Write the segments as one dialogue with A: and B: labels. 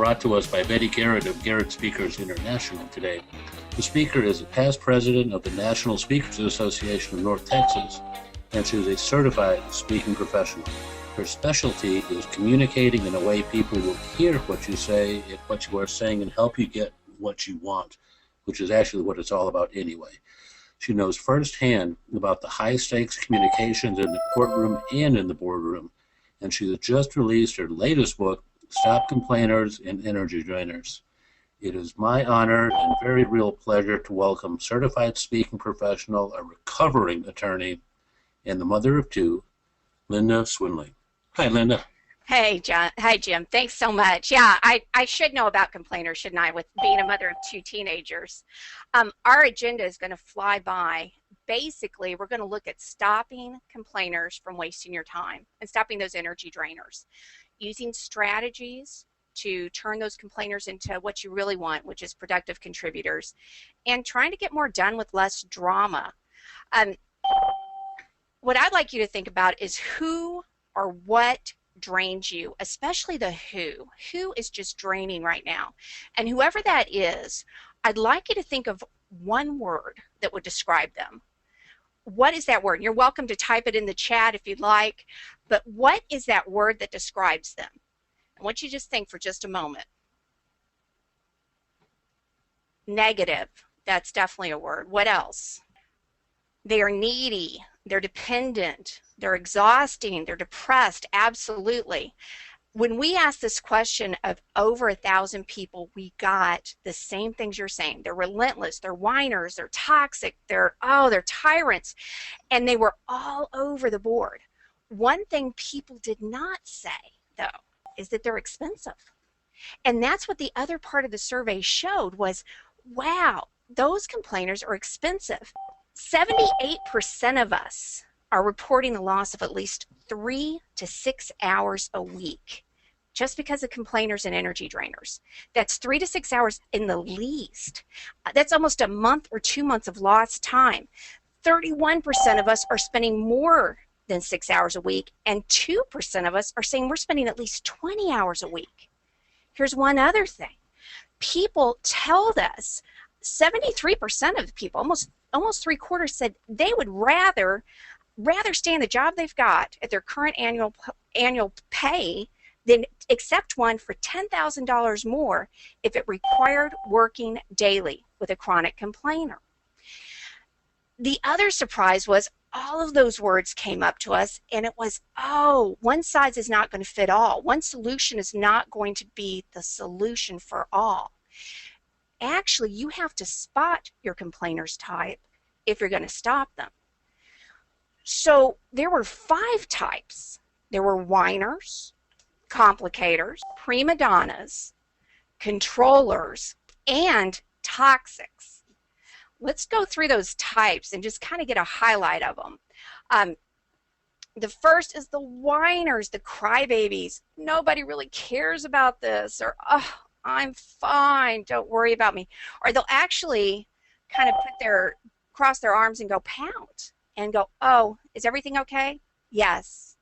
A: brought to us by Betty Garrett of Garrett Speakers International today. The speaker is a past president of the National Speakers Association of North Texas, and she is a certified speaking professional. Her specialty is communicating in a way people will hear what you say, what you are saying, and help you get what you want, which is actually what it's all about anyway. She knows firsthand about the high-stakes communications in the courtroom and in the boardroom, and she has just released her latest book, Stop Complainers and Energy Drainers. It is my honor and very real pleasure to welcome certified speaking professional, a recovering attorney, and the mother of two, Linda Swindling. Hi, Linda.
B: Hey, John. Hi, Jim. Thanks so much. Yeah, I should know about complainers, shouldn't I, with being a mother of two teenagers. Our agenda is going to fly by. Basically, we're going to look at stopping complainers from wasting your time and stopping those energy drainers, using strategies to turn those complainers into what you really want, which is productive contributors, and trying to get more done with less drama. What I'd like you to think about is who or what drains you, especially the who. Who is just draining right now? And whoever that is, I'd like you to think of one word that would describe them. What is that word? You're welcome to type it in the chat if you'd like, but what is that word that describes them? I want you to just think for just a moment. Negative. That's definitely a word. What else? They are needy. They're dependent. They're exhausting. They're depressed. Absolutely. When we asked this question of over 1,000 people, we got the same things you're saying. They're relentless. They're whiners. They're toxic. They're tyrants. And they were all over the board. One thing people did not say, though, is that they're expensive. And that's what the other part of the survey showed was, wow, those complainers are expensive. 78% of us are reporting the loss of at least 3 to 6 hours a week just because of complainers and energy drainers. That's 3 to 6 hours in the least. That's almost a month or 2 months of lost time. 31% of us are spending more than 6 hours a week, and 2% of us are saying we're spending at least 20 hours a week. Here's one other thing. People tell us, 73% of the people, almost 3/4 said they would rather stay in the job they've got at their current annual pay than accept one for $10,000 more if it required working daily with a chronic complainer. The other surprise was all of those words came up to us, and it was, oh, one size is not going to fit all. One solution is not going to be the solution for all. Actually, you have to spot your complainers type if you're going to stop them. So there were 5 types. There were whiners, complicators, primadonnas, controllers, and toxics. Let's go through those types and just kind of get a highlight of them. The first is the whiners, the crybabies. Nobody really cares about this, or, oh, I'm fine, don't worry about me. Or they'll actually kind of cross their arms and go pout and go, oh, is everything okay? Yes.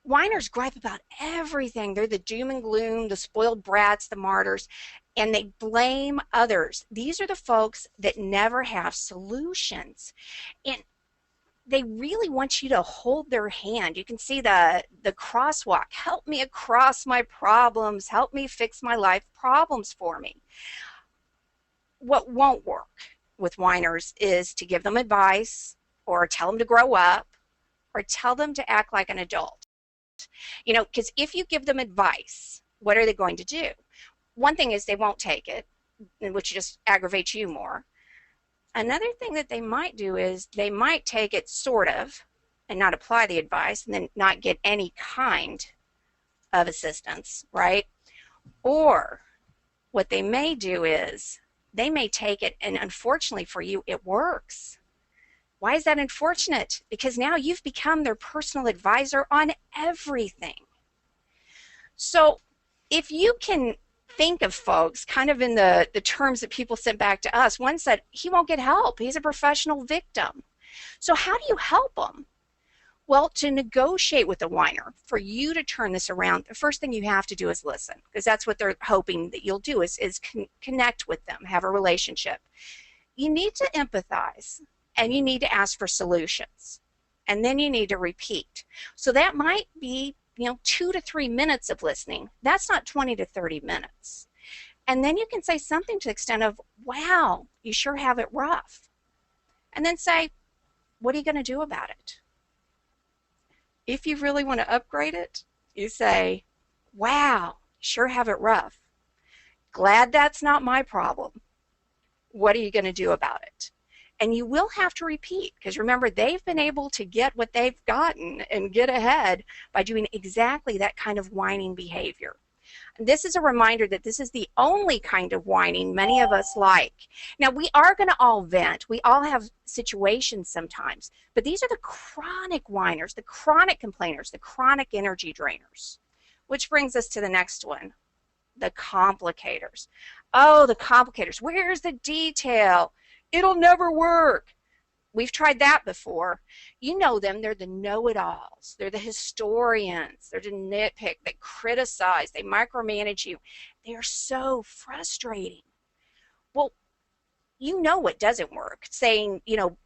B: Whiners gripe about everything. They're the doom and gloom, the spoiled brats, the martyrs, and they blame others. These are the folks that never have solutions. And they really want you to hold their hand. You can see the crosswalk. Help me across my problems. Help me fix my life problems for me. What won't work with whiners is to give them advice or tell them to grow up or tell them to act like an adult. You know, because if you give them advice, what are they going to do? One thing is they won't take it, which just aggravates you more. Another thing that they might do is they might take it sort of and not apply the advice and then not get any kind of assistance, right? Or what they may do is they may take it and unfortunately for you, it works. Why is that unfortunate? Because now you've become their personal advisor on everything. So if you can think of folks kind of in the terms that people sent back to us, one said, he won't get help. He's a professional victim. So how do you help them? Well, to negotiate with the whiner, for you to turn this around, the first thing you have to do is listen, because that's what they're hoping that you'll do is connect with them, have a relationship. You need to empathize, and you need to ask for solutions, and then you need to repeat. So that might be 2 to 3 minutes of listening. That's not 20 to 30 minutes. And then you can say something to the extent of, wow, you sure have it rough. And then say, what are you going to do about it? If you really want to upgrade it, you say, wow, sure have it rough. Glad that's not my problem. What are you going to do about it? And you will have to repeat, because remember, they've been able to get what they've gotten and get ahead by doing exactly that kind of whining behavior. This is a reminder that this is the only kind of whining many of us like. Now, we are going to all vent. We all have situations sometimes, but these are the chronic whiners, the chronic complainers, the chronic energy drainers, which brings us to the next one, the complicators. Oh, the complicators. Where's the detail? It'll never work. We've tried that before. You know them. They're the know-it-alls. They're the historians. They're the nitpick. They criticize. They micromanage you. They are so frustrating. Well, you know what doesn't work. Saying,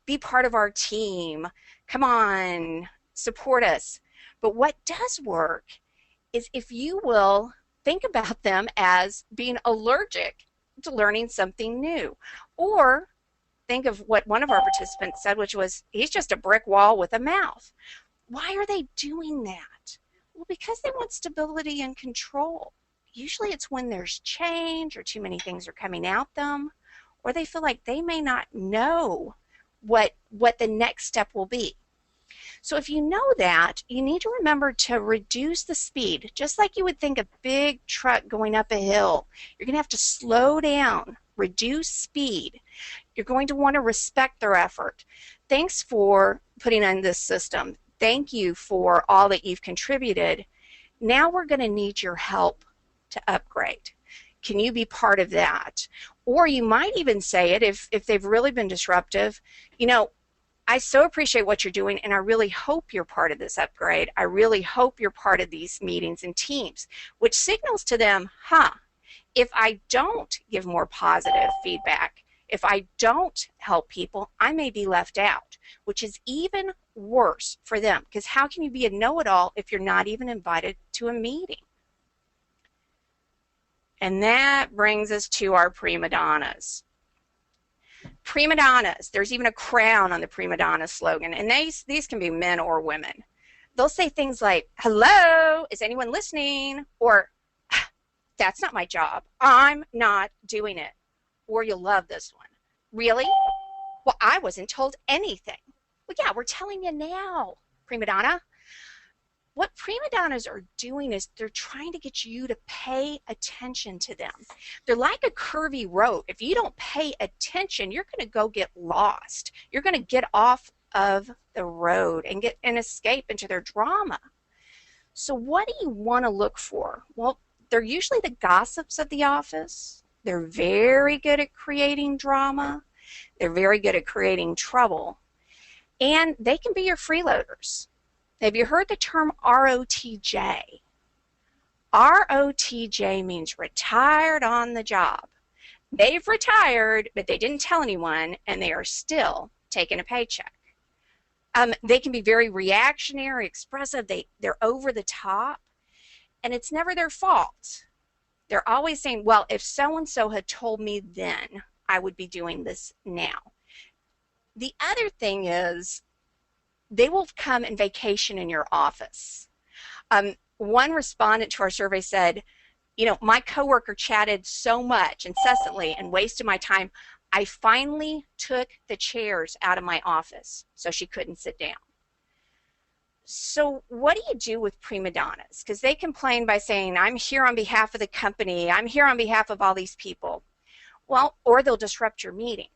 B: be part of our team. Come on, support us. But what does work is if you will think about them as being allergic to learning something new. Or think of what one of our participants said, which was, he's just a brick wall with a mouth. Why are they doing that? Well, because they want stability and control. Usually it's when there's change or too many things are coming at them, or they feel like they may not know what the next step will be. So if you know that, you need to remember to reduce the speed, just like you would think a big truck going up a hill. You're going to have to slow down, reduce speed. You're going to want to respect their effort. Thanks for putting in this system. Thank you for all that you've contributed. Now we're going to need your help to upgrade. Can you be part of that? Or you might even say it if they've really been disruptive. I so appreciate what you're doing, and I really hope you're part of this upgrade. I really hope you're part of these meetings and teams, which signals to them, if I don't give more positive feedback, if I don't help people, I may be left out, which is even worse for them, because how can you be a know-it-all if you're not even invited to a meeting? And that brings us to our prima donnas. Prima donnas, there's even a crown on the prima donna slogan, and these can be men or women. They'll say things like, hello, is anyone listening? Or, that's not my job. I'm not doing it. Or you'll love this one. Really? Well, I wasn't told anything. Well, yeah, we're telling you now, prima donna. What prima donnas are doing is they're trying to get you to pay attention to them. They're like a curvy road. If you don't pay attention, you're going to go get lost. You're going to get off of the road and escape into their drama. So what do you want to look for? Well, they're usually the gossips of the office. They're very good at creating drama. They're very good at creating trouble. And they can be your freeloaders. Have you heard the term ROTJ? ROTJ means retired on the job. They've retired, but they didn't tell anyone, and they are still taking a paycheck. They can be very reactionary, expressive. They're over the top, and it's never their fault. They're always saying, well, if so-and-so had told me then, I would be doing this now. The other thing is, they will come and vacation in your office. One respondent to our survey said, my coworker chatted so much incessantly and wasted my time, I finally took the chairs out of my office so she couldn't sit down. So what do you do with prima donnas? Because they complain by saying, I'm here on behalf of the company, I'm here on behalf of all these people. Well, or they'll disrupt your meeting.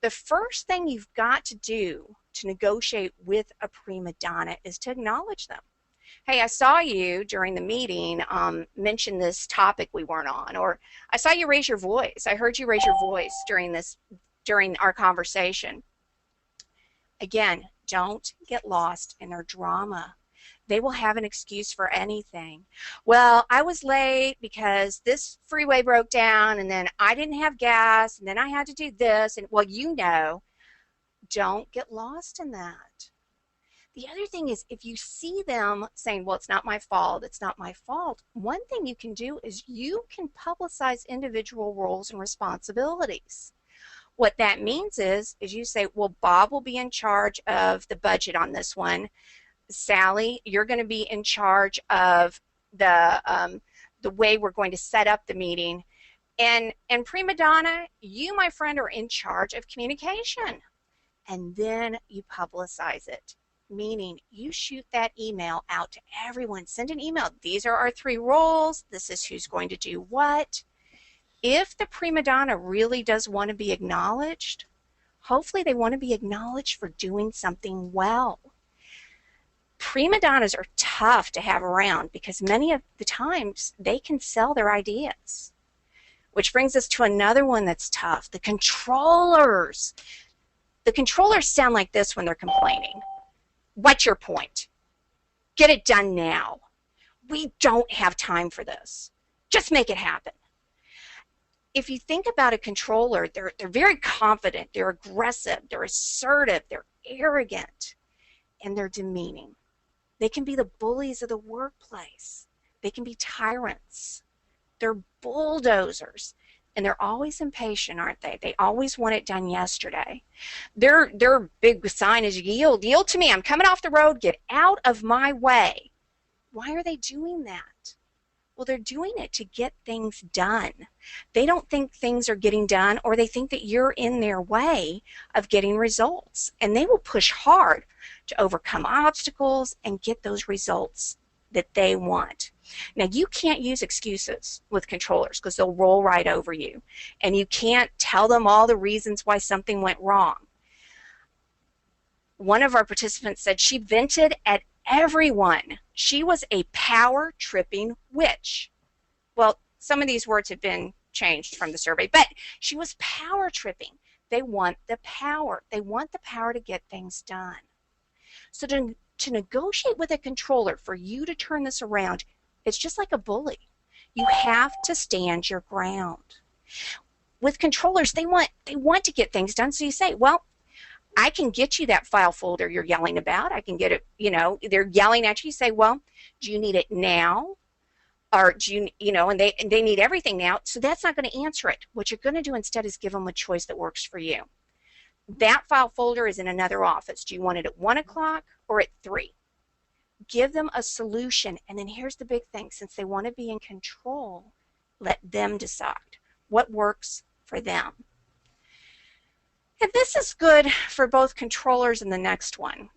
B: The first thing you've got to do to negotiate with a prima donna is to acknowledge them. Hey, I saw you during the meeting mention this topic we weren't on, or I saw you raise your voice. I heard you raise your voice during our conversation. Again, Don't get lost in their drama. They will have an excuse for anything. Well, I was late because this freeway broke down, and then I didn't have gas, and then I had to do this, and well, don't get lost in that. The other thing is, if you see them saying, well, it's not my fault, it's not my fault, one thing you can do is you can publicize individual roles and responsibilities. What that means is you say, well, Bob will be in charge of the budget on this one. Sally, you're going to be in charge of the way we're going to set up the meeting. And prima donna, you, my friend, are in charge of communication. And then you publicize it, meaning you shoot that email out to everyone. Send an email. These are our 3 roles. This is who's going to do what. If the prima donna really does want to be acknowledged, hopefully they want to be acknowledged for doing something well. Prima donnas are tough to have around because many of the times they can sell their ideas. Which brings us to another one that's tough, the controllers. The controllers sound like this when they're complaining. What's your point? Get it done now. We don't have time for this. Just make it happen. If you think about a controller, they're very confident, they're aggressive, they're assertive, they're arrogant, and they're demeaning. They can be the bullies of the workplace. They can be tyrants. They're bulldozers. And they're always impatient, aren't they? They always want it done yesterday. Their big sign is yield. Yield to me. I'm coming off the road. Get out of my way. Why are they doing that? Well, they're doing it to get things done. They don't think things are getting done, or they think that you're in their way of getting results. And they will push hard to overcome obstacles and get those results that they want. Now, you can't use excuses with controllers because they'll roll right over you. And you can't tell them all the reasons why something went wrong. One of our participants said she vented at everyone. She was a power-tripping witch. Well, some of these words have been changed from the survey, but she was power-tripping. They want the power. They want the power to get things done. So to negotiate with a controller for you to turn this around, it's just like a bully. You have to stand your ground. With controllers, they want to get things done, so you say, well, I can get you that file folder you're yelling about. I can get it, they're yelling at you. You say, well, do you need it now? Or do and they need everything now, so that's not going to answer it. What you're going to do instead is give them a choice that works for you. That file folder is in another office. Do you want it at 1 o'clock or at 3? Give them a solution, and then here's the big thing. Since they want to be in control, let them decide what works for them. And this is good for both controllers and the next one.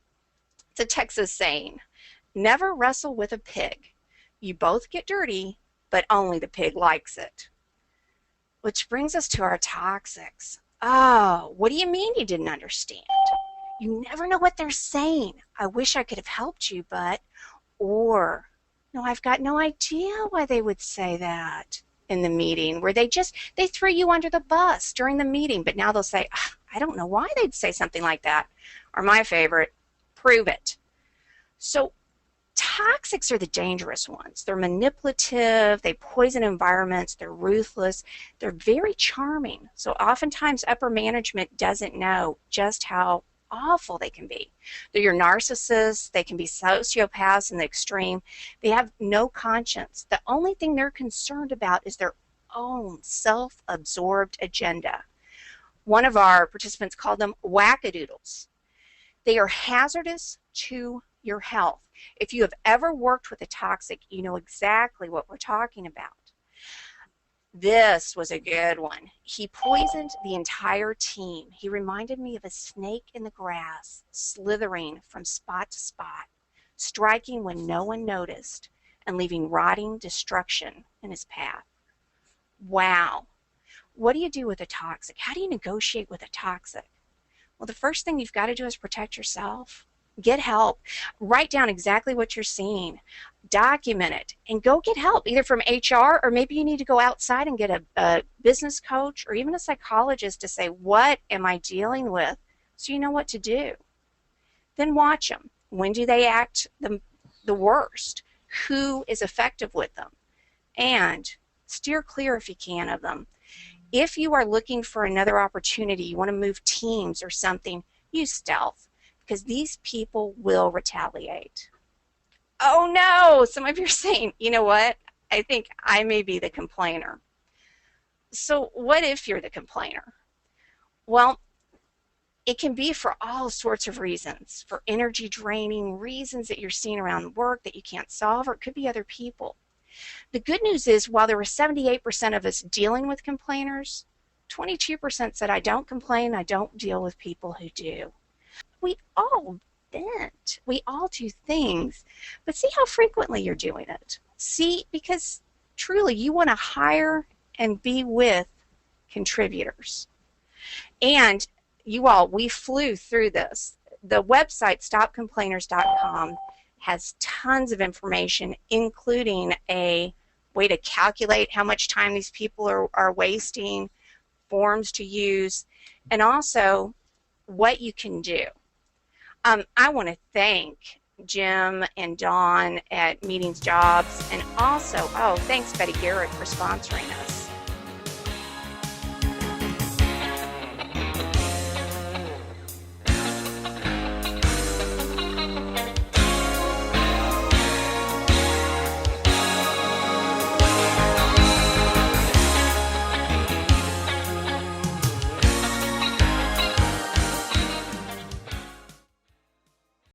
B: It's a Texas saying, never wrestle with a pig. You both get dirty, but only the pig likes it. Which brings us to our toxics. Oh, what do you mean you didn't understand? You never know what they're saying. I wish I could have helped you, but, or, no, I've got no idea why they would say that in the meeting, where they threw you under the bus during the meeting, but now they'll say, I don't know why they'd say something like that. Or my favorite, prove it. So toxics are the dangerous ones. They're manipulative, they poison environments, they're ruthless, they're very charming. So oftentimes upper management doesn't know just how awful they can be. They're your narcissists, they can be sociopaths in the extreme. They have no conscience. The only thing they're concerned about is their own self-absorbed agenda. One of our participants called them wackadoodles. They are hazardous to your health. If you have ever worked with a toxic, you know exactly what we're talking about. This was a good one. He poisoned the entire team. He reminded me of a snake in the grass, slithering from spot to spot, striking when no one noticed, and leaving rotting destruction in his path. Wow. What do you do with a toxic? How do you negotiate with a toxic? Well, the first thing you've got to do is protect yourself. Get help. Write down exactly what you're seeing. Document it and go get help, either from HR, or maybe you need to go outside and get a business coach or even a psychologist to say, what am I dealing with? So you know what to do. then watch them. When do they act the worst? Who is effective with them? And steer clear if you can of them. If you are looking for another opportunity, you want to move teams or something, use stealth, because these people will retaliate. Oh no, some of you are saying, you know what? I think I may be the complainer. So what if you're the complainer? Well, it can be for all sorts of reasons, for energy draining reasons that you're seeing around work that you can't solve, or it could be other people. The good news is, while there were 78% of us dealing with complainers, 22% said, I don't complain, I don't deal with people who do. We all vent. We all do things, but see how frequently you're doing it. See, because truly you want to hire and be with contributors. And you all, we flew through this. The website, Stopcomplainers.com, has tons of information, including a way to calculate how much time these people are wasting, forms to use, and also what you can do. I want to thank Jim and Dawn at Meetings Jobs, and also, thanks Betty Garrett for sponsoring us.